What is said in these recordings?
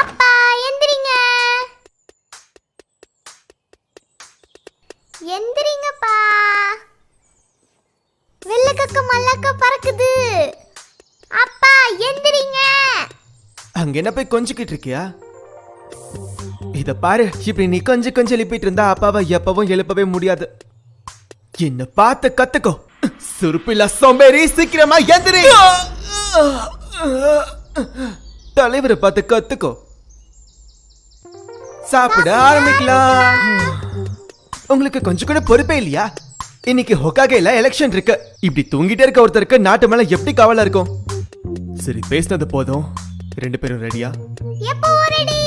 அப்பா எந்திரிங்க, எந்திரிங்கப்பா. வெள்ளக்கக்க மல்லக்க பறக்குது. அப்பா எந்திரிங்க. அங்க என்ன போய் கொஞ்சிக்கிட்டு இருக்கியா? இத பாரு, இப்படி நீ கொஞ்சம் கொஞ்சம் எழுப்பிட்டு இருந்தா அப்பாவை எப்பவும் எழுப்பவே முடியாது. என்ன பார்த்து கத்துக்கோ. சுருப்பில்லா சோம்பேறி, சீக்கிரமா எந்திரி. தலைவரை பார்த்து கத்துக்கோ. சாப்பிட ஆரம்பிக்கலாம். உங்களுக்கு கொஞ்சம் கூட பொறுப்பே இல்லையா? இன்னைக்கு ஹொக்காகேல எலெக்ஷன் இருக்கு. இப்படி தூங்கிட்டே இருக்க ஒருத்தருக்கு நாட்டு மேல எப்படி கவலை இருக்கும்? சரி, பேசினது போதும். 2 பேரும் ரெடியா? எப்போ ரெடி?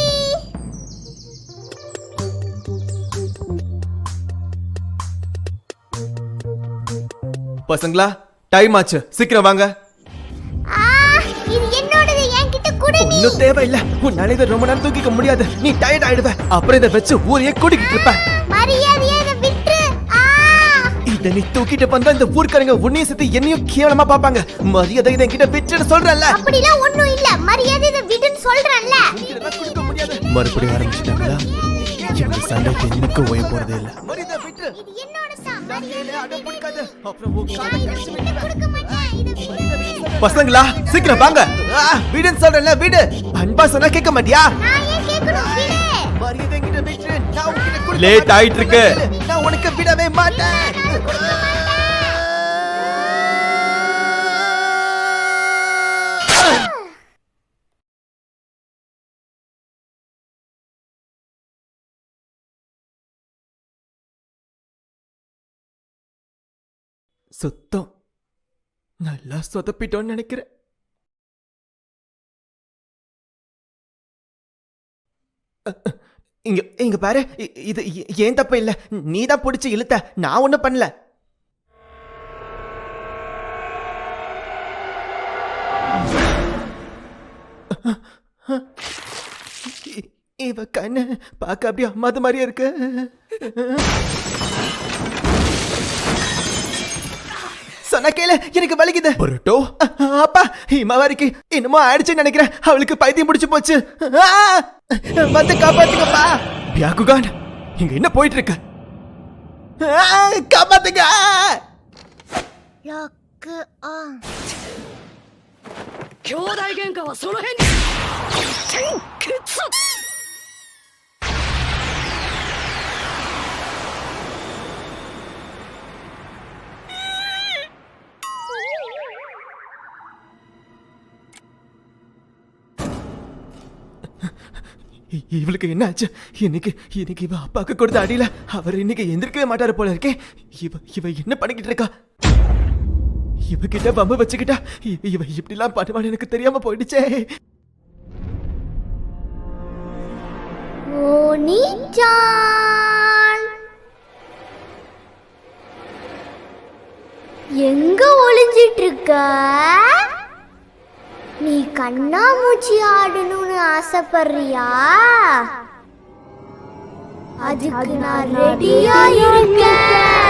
பசங்களா, டைம் ஆச்சு, சீக்கிரம் வாங்க. இது என்னோடது, என்கிட்ட குடு. நீ இன்னும் தேவையில்லை. உன்னால இதை ரொம்ப நேரம் தூக்கிக்க முடியாது. நீ டயர்ட் ஆயிடுவ. அப்புறம் இதை வச்சு ஊரையே கூட்டிக்கிட்டு இருப்ப. மரியாதையா இதை விட்டு. இதை நீ தூக்கிட்டு வந்தா இந்த ஊர்க்காரங்க உன்னையும் சேர்த்து என்னையும் கேவலமா பாப்பாங்க. மரியாதை இதை என்கிட்ட விட்டுன்னு சொல்றேன்ல. அப்படிலாம் ஒண்ணும் இல்ல. மரியாதை இதை விடுன்னு சொல்றேன்ல. மறுபடியும் ஆரம்பிச்சிட்டாங்களா? இந்த சண்டைக்கு எனக்கு ஓய போறதே இல்ல. மரியாதை விட்டு. இது என்னோட சாமி. பசங்களா, சீக்கிரம் வாங்க. வீடுன்னு சொல்றேன்ல, வீடு. அன்பா சொன்னா கேட்க மாட்டியா? லேட் ஆயிட்டு இருக்கு. நான் உனக்கு விடவே மாட்டேன். சுத்தம் நல்லா சொதப்பிட்டோன்னு நினைக்கிறேன். இங்க இங்க பாரு, இது ஏன் தப்பு இல்ல. நீ தான் பிடிச்சி இழுத்த, நான் ஒண்ணும் பண்ணல. இவ கண்ணு பார்க்க அப்படியே அம்மாது மாதிரியா இருக்கு. சொன்ன கேளு, எனக்கு வலிக்குது. பொருட்டோ அப்பா, இமாவாரிக்கு என்னமோ ஆயிடுச்சுன்னு நினைக்கிறேன். அவளுக்கு பைத்தியம் முடிச்சு போச்சு. வந்து காப்பாத்துங்கப்பா. பியாகுகான், இங்க என்ன போயிட்டு இருக்க? காப்பாத்துங்க. Lock on. 兄弟喧嘩はその辺に天決。இவளுக்கு என்ன ஆச்சு? இன்னைக்கு இவ அப்பாக்கு கொடுத்த அடியில அவர் இன்னைக்கு எந்திரிக்கவே மாட்டாரு போல இருக்கே. இவ என்ன பண்ணிக்கிட்டு இருக்கா? இவகிட்ட பம்பு வச்சுக்கிட்டா இவ இப்படிலாம் பண்ணுவான்னு எனக்கு தெரியாம போயிடுச்சே. எங்க ஒளிஞ்சிட்டு இருக்க? நீ கண்ணாமூச்சி ஆடணும்னு ஆசைப்படுறியா? அதுக்கு நான் ரெடியா இருக்கேன்.